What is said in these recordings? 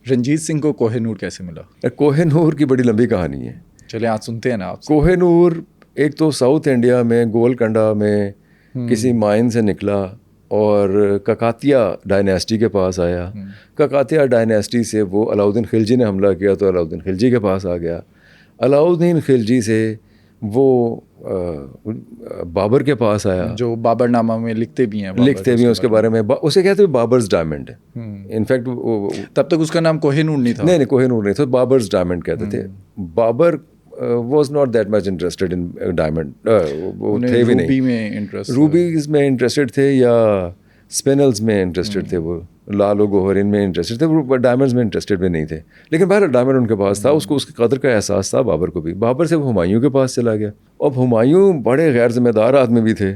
رنجیت سنگھ کو کوہ نور کیسے ملا؟ کوہ نور کی بڑی لمبی کہانی ہے. چلے آج سنتے ہیں نا آپ. کوہ نور ایک تو ساؤتھ انڈیا میں گولکنڈا میں کسی مائن سے نکلا اور ککاتیہ ڈائنیسٹی کے پاس آیا. ککاتیہ ڈائنیسٹی سے وہ علاؤدین خلجی نے حملہ کیا تو علاؤدین خلجی کے پاس آ گیا. علاؤدین خلجی سے وہ بابر کے پاس آیا, جو بابر نامہ میں لکھتے بھی ہیں اس کے بارے میں. اسے کہتے ہیں بابرز ڈائمنڈ. انفیکٹ تب تک اس کا نام کوہ نور نہیں تھا. نہیں کوہ نور نہیں تھا, بابرز ڈائمنڈ کہتے تھے. Babar was not that much interested in diamond, وہ تھے بھی نہیں. روبیز میں انٹرسٹڈ تھے یا اسپینلز میں انٹرسٹڈ تھے, وہ لال و گوہر ان میں انٹرسٹڈ تھے, وہ ڈائمنڈز میں انٹرسٹڈ بھی نہیں تھے. لیکن بہرحال ڈائمنڈ ان کے پاس تھا, اس کو اس کی قدر کا احساس تھا بابر کو بھی. بابر سے وہ ہمایوں کے پاس چلا گیا. اب ہمایوں بڑے غیر ذمہ دار آدمی بھی تھے.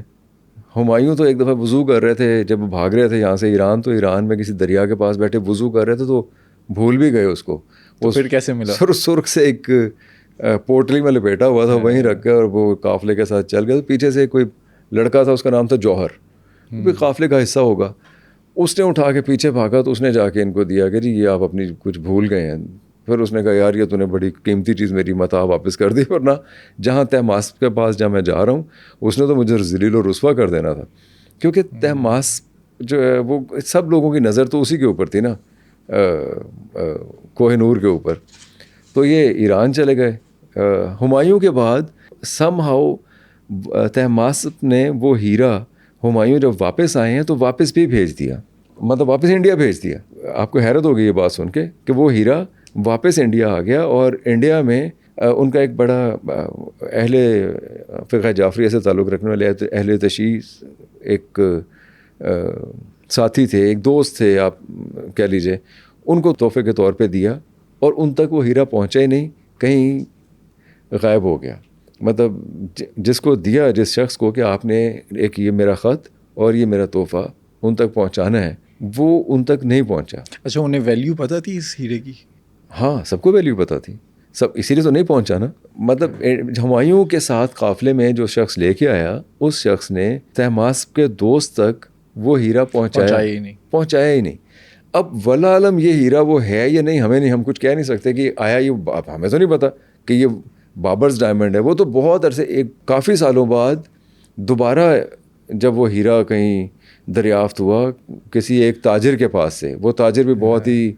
ہمایوں تو ایک دفعہ وضو کر رہے تھے جب وہ بھاگ رہے تھے یہاں سے ایران, تو ایران میں کسی دریا کے پاس بیٹھے وضو کر رہے تھے تو بھول بھی گئے اس کو. وہ پھر کیسے ملا؟ سرخ سے ایک پوٹلی میں لپیٹا ہوا تھا, وہیں رکھ کے, اور وہ قافلے کے ساتھ چل گیا. تو پیچھے سے کوئی لڑکا تھا, اس کا نام تھا جوہر, بھی قافلے کا حصہ ہوگا. اس نے اٹھا کے پیچھے بھاگا تو اس نے جا کے ان کو دیا کہ جی یہ آپ اپنی کچھ بھول گئے ہیں. پھر اس نے کہا یار یہ تو نے بڑی قیمتی چیز میری متاع واپس کر دی, ورنہ جہاں طہماسپ کے پاس جہاں میں جا رہا ہوں اس نے تو مجھے ذلیل و رسوا کر دینا تھا. کیونکہ طہماسپ جو ہے وہ سب لوگوں کی نظر تو اسی کے اوپر تھی نا, کوہ نور کے اوپر. تو یہ ایران چلے گئے. ہمایوں کے بعد سم ہاؤ طہماسپ نے وہ ہیرا, ہمایوں جب واپس آئے ہیں تو واپس بھی بھیج دیا, مطلب واپس انڈیا بھیج دیا. آپ کو حیرت ہوگی یہ بات سن کے کہ وہ ہیرا واپس انڈیا آ گیا, اور انڈیا میں ان کا ایک بڑا اہل فقہ جعفریہ سے تعلق رکھنے والے اہل تشیع ایک ساتھی تھے, ایک دوست تھے آپ کہہ لیجیے, ان کو تحفے کے طور پہ دیا, اور ان تک وہ ہیرا پہنچا ہی نہیں, کہیں غائب ہو گیا. مطلب جس کو دیا, جس شخص کو کہ آپ نے ایک یہ میرا خط اور یہ میرا تحفہ ان تک پہنچانا ہے, وہ ان تک نہیں پہنچا. اچھا, انہیں ویلیو پتہ تھی اس ہیرے کی؟ ہاں, سب کو ویلیو پتہ تھی, سب اسی لیے تو نہیں پہنچا نا. مطلب ہمایوں کے ساتھ قافلے میں جو شخص لے کے آیا, اس شخص نے طہماسپ کے دوست تک وہ ہیرا پہنچایا ہی نہیں. اب واللہ عالم یہ ہیرا وہ ہے یا نہیں, ہمیں نہیں, ہم کچھ کہہ نہیں سکتے کہ آیا یہ, ہمیں تو نہیں پتہ کہ یہ بابرز ڈائمنڈ ہے. وہ تو بہت عرصے, ایک کافی سالوں بعد دوبارہ جب وہ ہیرا کہیں دریافت ہوا کسی ایک تاجر کے پاس سے. وہ تاجر بھی بہت ہی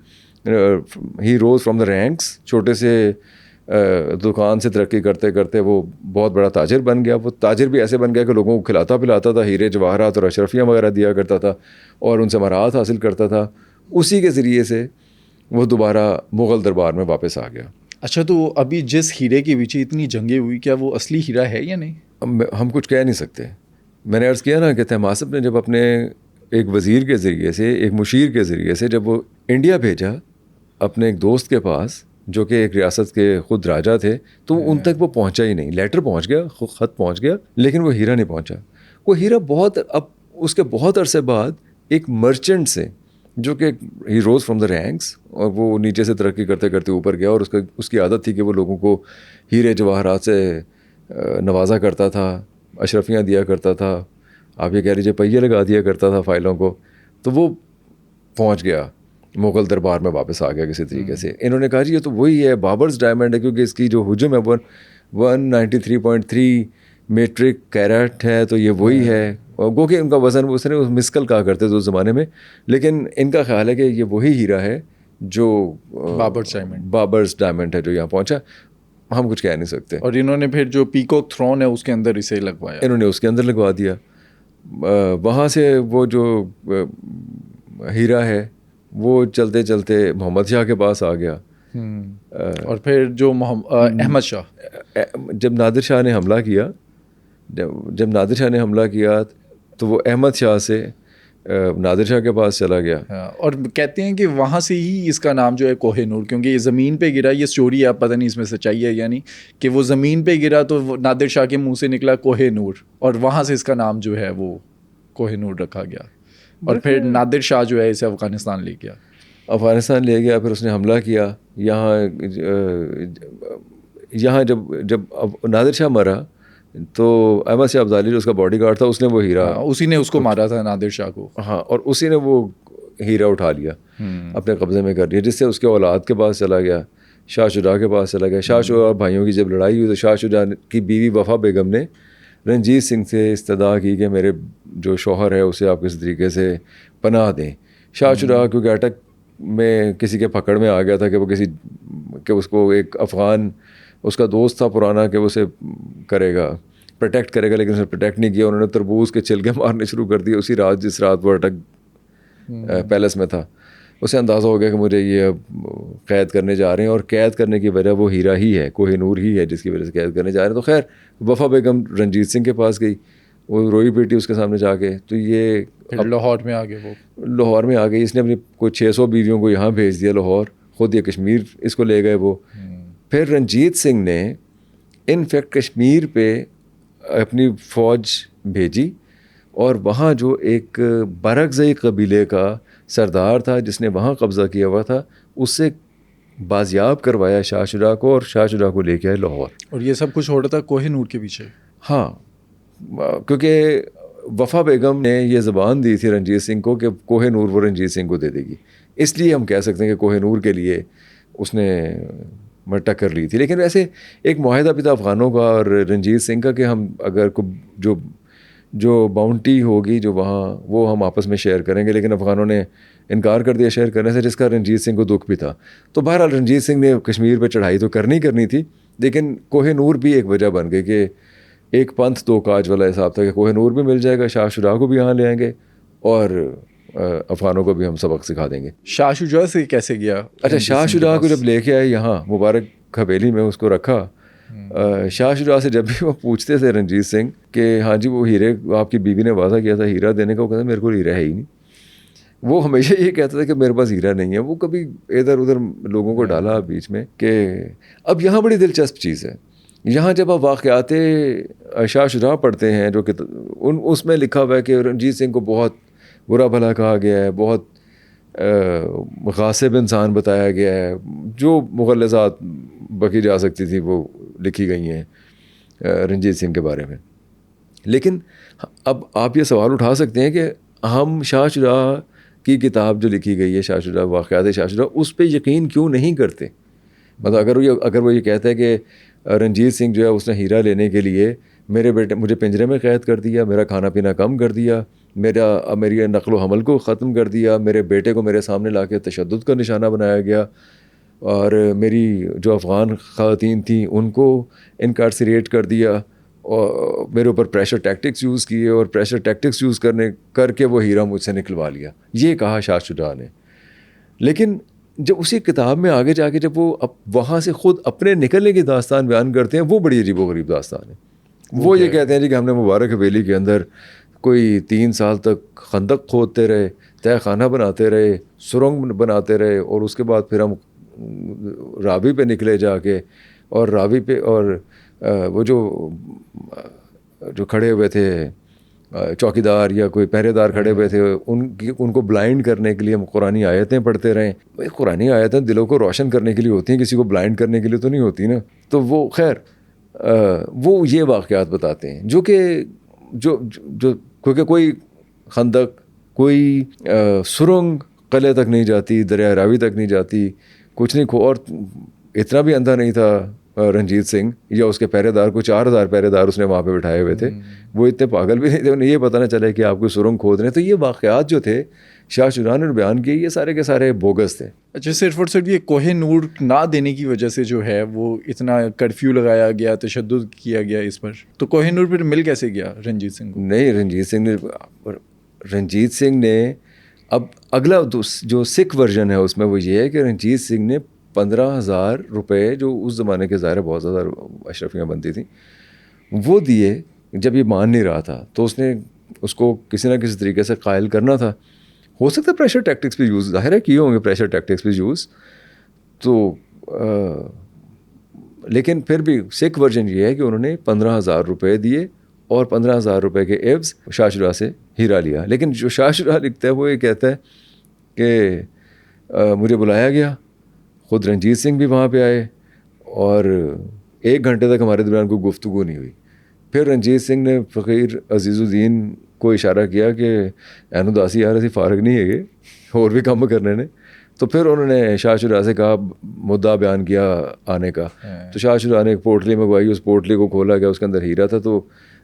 روز فرام دا رینکس, چھوٹے سے دکان سے ترقی کرتے کرتے وہ بہت بڑا تاجر بن گیا. وہ تاجر بھی ایسے بن گیا کہ لوگوں کو کھلاتا پلاتا تھا, ہیرے جواہرات اور اشرفیاں وغیرہ دیا کرتا تھا, اور ان سے مراعات حاصل کرتا تھا. اسی کے ذریعے سے وہ دوبارہ مغل دربار میں واپس آ گیا. اچھا, تو ابھی جس ہیرے کے پیچھے اتنی جنگیں ہوئی, کیا وہ اصلی ہیرا ہے یا نہیں؟ ہم کچھ کہہ نہیں سکتے. میں نے عرض کیا نا کہ طہماسپ نے جب اپنے ایک وزیر کے ذریعے سے, ایک مشیر کے ذریعے سے جب وہ انڈیا بھیجا اپنے ایک دوست کے پاس جو کہ ایک ریاست کے خود راجا تھے, تو ان تک وہ پہنچا ہی نہیں. لیٹر پہنچ گیا, خط پہنچ گیا, لیکن وہ ہیرا نہیں پہنچا. وہ ہیرا اب اس کے بہت عرصے بعد ایک مرچنٹ سے, جو کہ ہی روز فرام دا رینکس, اور وہ نیچے سے ترقی کرتے کرتے اوپر گیا, اور اس کی عادت تھی کہ وہ لوگوں کو ہیرے جواہرات سے نوازا کرتا تھا, اشرفیاں دیا کرتا تھا, آپ یہ کہہ لیجیے پہیے لگا دیا کرتا تھا فائلوں کو. تو وہ پہنچ گیا مغل دربار میں, واپس آ گیا کسی طریقے سے. انہوں نے کہا جی یہ تو وہی ہے, بابرز ڈائمنڈ ہے, کیونکہ اس کی جو حجم ہے 193.3 میٹرک کیرٹ ہے, تو یہ وہی ہے. گو کہ ان کا وزن اس نے مسکل کہا کرتے تھے اس زمانے میں, لیکن ان کا خیال ہے کہ یہ وہی ہیرا ہے جو بابرز ڈائمنڈ ہے جو یہاں پہنچا. ہم کچھ کہہ نہیں سکتے. اور انہوں نے پھر جو پیکوک تھرون ہے اس کے اندر اسے لگوایا, انہوں نے اس کے اندر لگوا دیا. وہاں سے وہ جو ہیرا ہے وہ چلتے چلتے محمد شاہ کے پاس آ گیا. اور پھر جو احمد شاہ, جب نادر شاہ نے حملہ کیا تو وہ احمد شاہ سے نادر شاہ کے پاس چلا گیا. اور کہتے ہیں کہ وہاں سے ہی اس کا نام جو ہے کوہ نور, کیونکہ یہ زمین پہ گرا, یہ سٹوری ہے, پتہ نہیں اس میں سچائی ہے یا نہیں, کہ وہ زمین پہ گرا تو نادر شاہ کے منہ سے نکلا کوہ نور, اور وہاں سے اس کا نام جو ہے وہ کوہ نور رکھا گیا. اور پھر نادر شاہ جو ہے اسے افغانستان لے گیا. پھر اس نے حملہ کیا یہاں جب نادر شاہ مرا تو احمد شاہ ابدالی جو اس کا باڈی گارڈ تھا, اس نے وہ ہیرا, اسی نے اس کو مارا تھا نادر شاہ کو. ہاں, اور اسی نے وہ ہیرا اٹھا لیا اپنے قبضے میں کر لیا, جس سے اس کے اولاد کے پاس چلا گیا, شاہ شجاع کے پاس چلا گیا. شاہ شجاع بھائیوں کی جب لڑائی ہوئی تو شاہ شجاع کی بیوی وفا بیگم نے رنجیت سنگھ سے استدعا کی کہ میرے جو شوہر ہے اسے آپ کسی طریقے سے پناہ دیں. شاہ شجاع کیونکہ اٹک میں کسی کے پکڑ میں آ گیا تھا کہ اس کو ایک افغان اس کا دوست تھا پرانا کہ اسے کرے گا, پروٹیکٹ کرے گا, لیکن اس نے پروٹیکٹ نہیں کیا. انہوں نے تربوز کے چھلکے مارنے شروع کر دیے اسی رات جس رات وہ اٹک پیلس میں تھا. اسے اندازہ ہو گیا کہ مجھے یہ اب قید کرنے جا رہے ہیں, اور قید کرنے کی وجہ وہ ہیرا ہی ہے, کوہ نور ہی ہے جس کی وجہ سے قید کرنے جا رہے ہیں. تو خیر وفا بیگم رنجیت سنگھ کے پاس گئی, وہ روئی پیٹی اس کے سامنے جا کے. تو یہ لاہور میں آ گئے, وہ لاہور میں آ گئی. اس نے اپنی کوئی 600 بیویوں کو یہاں بھیج دیا لاہور, خود یہ کشمیر اس کو لے گئے وہ. پھر رنجیت سنگھ نے ان فیکٹ کشمیر پہ اپنی فوج بھیجی, اور وہاں جو ایک برکزئی قبیلے کا سردار تھا جس نے وہاں قبضہ کیا ہوا تھا, اس سے بازیاب کروایا شاہ شجاع کو, اور شاہ شجاع کو لے کے آئے لاہور. اور یہ سب کچھ ہو رہا تھا کوہ نور کے پیچھے. ہاں, کیونکہ وفا بیگم نے یہ زبان دی تھی رنجیت سنگھ کو کہ کوہ نور وہ رنجیت سنگھ کو دے دے گی, اس لیے ہم کہہ سکتے ہیں کہ کوہ نور کے لیے اس نے ٹکر لی تھی. لیکن ویسے ایک معاہدہ بھی تھا افغانوں کا اور رنجیت سنگھ کا کہ ہم اگر جو باؤنٹی ہوگی جو وہاں وہ ہم آپس میں شیئر کریں گے, لیکن افغانوں نے انکار کر دیا شیئر کرنے سے, جس کا رنجیت سنگھ کو دکھ بھی تھا. تو بہرحال رنجیت سنگھ نے کشمیر پہ چڑھائی تو کرنی تھی, لیکن کوہ نور بھی ایک وجہ بن گئی کہ ایک پنتھ دو کاج والا حساب تھا کہ کوہ نور بھی مل جائے گا, شاہ شجاع کو بھی یہاں لے آئیں گے, اور افغانوں کو بھی ہم سبق سکھا دیں گے. شاہ شجاع سے کیسے گیا؟ اچھا, شاہ شجاع کو جب لے کے آئے یہاں مبارک حویلی میں اس کو رکھا, شاہ شجاع سے جب بھی وہ پوچھتے تھے رنجیت سنگھ کہ ہاں جی وہ ہیرے آپ کی بیوی نے وعدہ کیا تھا ہیرا دینے کا, وہ کہتا میرے کو ہیرا ہے ہی نہیں. وہ ہمیشہ یہ کہتا تھا کہ میرے پاس ہیرا نہیں ہے. وہ کبھی ادھر ادھر لوگوں کو ڈالا بیچ میں. کہ اب یہاں بڑی دلچسپ چیز ہے, یہاں جب آپ واقعات شاہ شجاع پڑھتے ہیں جو کہ اس میں لکھا ہوا ہے کہ رنجیت سنگھ کو بہت برا بھلا کہا گیا ہے, بہت غاصب انسان بتایا گیا ہے, جو مغلظات بکی جا سکتی تھی وہ لکھی گئی ہیں رنجیت سنگھ کے بارے میں. لیکن اب آپ یہ سوال اٹھا سکتے ہیں کہ ہم شاہ شجاع کی کتاب جو لکھی گئی ہے شاہ شجاع واقعات شاہ شجاع, اس پہ یقین کیوں نہیں کرتے؟ مطلب اگر وہ یہ کہتا ہے کہ رنجیت سنگھ جو ہے اس نے ہیرا لینے کے لیے مجھے پنجرے میں قید کر دیا, میرا کھانا پینا کم کر دیا, میری نقل و حمل کو ختم کر دیا, میرے بیٹے کو میرے سامنے لا کے تشدد کا نشانہ بنایا گیا, اور میری جو افغان خواتین تھیں ان کو انکارسریٹ کر دیا, اور میرے اوپر پریشر ٹیکٹکس یوز کیے, اور پریشر ٹیکٹکس یوز کر کے وہ ہیرا مجھ سے نکلوا لیا, یہ کہا شاہ شجاع نے. لیکن جب اسی کتاب میں آگے جا کے جب وہ وہاں سے خود اپنے نکلنے کی داستان بیان کرتے ہیں, وہ بڑی عجیب و غریب داستان ہے. وہ یہ کہتے ہیں جی کہ ہم نے مبارک حویلی کے اندر کوئی 3 سال تک خندق کھودتے رہے, تہہ خانہ بناتے رہے, سرنگ بناتے رہے, اور اس کے بعد پھر ہم راوی پہ نکلے جا کے, اور راوی پہ اور وہ جو کھڑے ہوئے تھے چوکیدار یا کوئی پہرے دار کھڑے ہوئے تھے, ان کو بلائنڈ کرنے کے لیے ہم قرآنی آیتیں پڑھتے رہیں. قرآنی آیتیں دلوں کو روشن کرنے کے لیے ہوتی ہیں, کسی کو بلائنڈ کرنے کے لیے تو نہیں ہوتی نا. تو وہ خیر وہ یہ واقعات بتاتے ہیں جو کیونکہ کوئی خندق, کوئی سرنگ قلعے تک نہیں جاتی, دریا راوی تک نہیں جاتی, کچھ نہیں. اور اتنا بھی اندھا نہیں تھا رنجیت سنگھ یا اس کے پہرے دار کو, 4000 پہرے دار اس نے وہاں پہ بٹھائے ہوئے تھے, وہ اتنے پاگل بھی نہیں تھے, انہیں یہ پتہ نہ چلے کہ آپ کو سرنگ کھود رہے ہیں. تو یہ واقعات جو تھے شاہ شجاع نے بیان کیے, یہ سارے کے سارے بوگس تھے. اچھا, صرف اور صرف یہ کوہ نور نہ دینے کی وجہ سے جو ہے وہ اتنا کرفیو لگایا گیا, تشدد کیا گیا اس پر, تو کوہ نور پھر مل کیسے گیا رنجیت سنگھ کو؟ نہیں, رنجیت سنگھ نے اب اگلا جو سکھ ورژن ہے اس میں وہ یہ ہے کہ رنجیت سنگھ نے 15,000 روپے, جو اس زمانے کے ظاہر بہت زیادہ اشرفیاں بنتی تھیں, وہ دیے. جب یہ مان نہیں رہا تھا تو اس نے اس کو کسی نہ کسی طریقے سے قائل کرنا تھا. ہو سکتا ہے پریشر ٹیکٹکس بھی یوز, ظاہر ہے کیے ہوں گے پریشر ٹیکٹکس بھی یوز. تو لیکن پھر بھی سکھ ورژن یہ ہے کہ انہوں نے 15,000 روپے دیے, اور 15,000 روپے کے عوض شاہ شجاع سے ہیرا لیا. لیکن جو شاہ شجاع لکھتا ہے وہ یہ کہتا ہے کہ مجھے بلایا گیا, خود رنجیت سنگھ بھی وہاں پہ آئے, اور 1 گھنٹے تک ہمارے درمیان کوئی گفتگو نہیں ہوئی. پھر رنجیت سنگھ نے فقیر عزیز الدین کو اشارہ کیا کہ این اداسی یار اسی فارغ نہیں ہے اور بھی کم کرنے نے. تو پھر انہوں نے شاہ شجاع سے کہا, مدعا بیان کیا آنے کا. تو شاہ شجاع نے ایک پورٹلی منگوائی, اس پورٹلی کو کھولا گیا, اس کے اندر ہیرا تھا. تو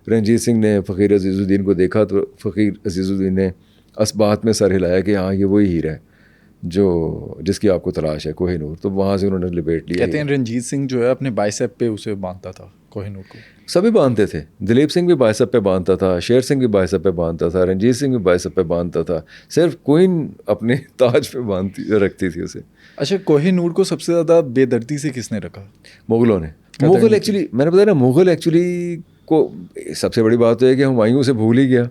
رنجیت سنگھ نے فقیر عزیز الدین کو دیکھا, تو فقیر عزیز الدین نے اسبات میں سر ہلایا کہ ہاں یہ وہی ہیرا ہے جس کی آپ کو تلاش ہے, کوہ نور. تو وہاں سے انہوں نے لپیٹ لیا. کہتے ہیں رنجیت سنگھ جو ہے اپنے بائسیپ پہ اسے باندھتا تھا, کوہ نور کو. سبھی باندھتے تھے. دلیپ سنگھ بھی بائسیپ پہ باندھتا تھا, شیر سنگھ بھی بائسیپ پہ باندھتا تھا, رنجیت سنگھ بھی بائسیپ پہ باندھتا تھا. صرف کوئن اپنے تاج پہ رکھتی تھی اسے. اچھا, کوہ نور کو سب سے زیادہ بے دردی سے کس نے رکھا؟ مغلوں نے. مغل ایکچولی, میں نے بتایا نا, مغل ایکچولی کو سب سے بڑی بات تو ہے کہ ہمایوں سے بھول ہی گیا.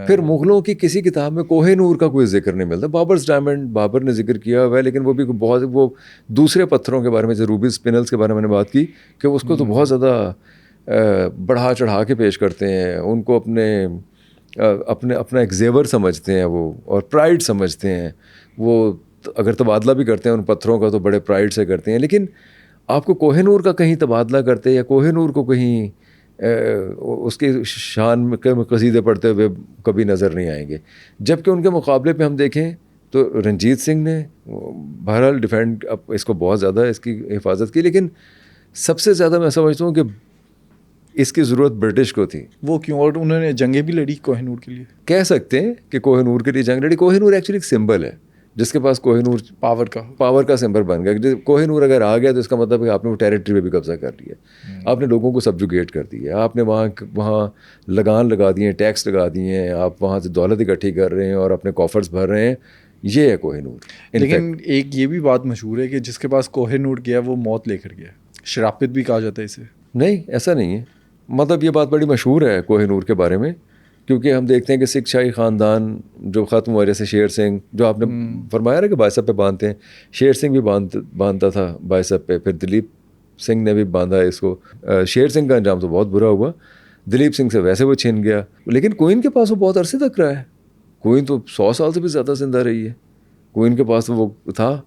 پھر مغلوں کی کسی کتاب میں کوہ نور کا کوئی ذکر نہیں ملتا. بابرز ڈائمنڈ بابر نے ذکر کیا ہوا ہے, لیکن وہ بھی بہت, وہ دوسرے پتھروں کے بارے میں, جیسے روبی اسپنلس کے بارے میں نے بات کی, کہ اس کو تو بہت زیادہ بڑھا چڑھا کے پیش کرتے ہیں. ان کو اپنا ایک زیور سمجھتے ہیں وہ, اور پرائڈ سمجھتے ہیں وہ. اگر تبادلہ بھی کرتے ہیں ان پتھروں کا تو بڑے پرائڈ سے کرتے ہیں. لیکن آپ کو کوہ نور کا کہیں تبادلہ کرتے یا کوہ نور کو کہیں اس کی شان میں قصیدے پڑھتے ہوئے کبھی نظر نہیں آئیں گے. جبکہ ان کے مقابلے پہ ہم دیکھیں تو رنجیت سنگھ نے بہرحال ڈیفینڈ اس کو بہت زیادہ اس کی حفاظت کی, لیکن سب سے زیادہ میں سمجھتا ہوں کہ اس کی ضرورت برٹش کو تھی. وہ کیوں؟ اور انہوں نے جنگیں بھی لڑی کوہ نور کے لیے. کہہ سکتے ہیں کہ کوہ نور کے لیے جنگ لڑی. کوہ نور ایکچولی ایک سمبل ہے, جس کے پاس کوہ نور پاور کا سمبل بن گیا. کوہ نور اگر آ گیا تو اس کا مطلب ہے کہ آپ نے وہ ٹیریٹری پہ بھی قبضہ کر لیا, آپ نے لوگوں کو سبجوگیٹ کر دیا, آپ نے وہاں لگان لگا دیے ہیں, ٹیکس لگا دیے ہیں, آپ وہاں سے دولت اکٹھی کر رہے ہیں اور اپنے کوفرز بھر رہے ہیں. یہ ہے کوہ نور. لیکن ایک یہ بھی بات مشہور ہے کہ جس کے پاس کوہ نور گیا وہ موت لے کر گیا. شراپت بھی کہا جاتا ہے اسے. نہیں, ایسا نہیں ہے. مطلب یہ بات بڑی مشہور ہے کوہ نور کے بارے میں, کیونکہ ہم دیکھتے ہیں کہ سکھ شاہی خاندان جو ختم ہوا, جیسے شیر سنگھ جو آپ نے فرمایا نا کہ بائسیپ پہ باندھتے ہیں, شیر سنگھ بھی باندھتا تھا بائسیپ پہ. پھر دلیپ سنگھ نے بھی باندھا اس کو. شیر سنگھ کا انجام تو بہت برا ہوا, دلیپ سنگھ سے ویسے وہ چھن گیا. لیکن کوئن کے پاس وہ بہت عرصے تک رہا ہے. کوئن تو 100 سال سے بھی زیادہ زندہ رہی ہے. کوئن کے پاس وہ تھا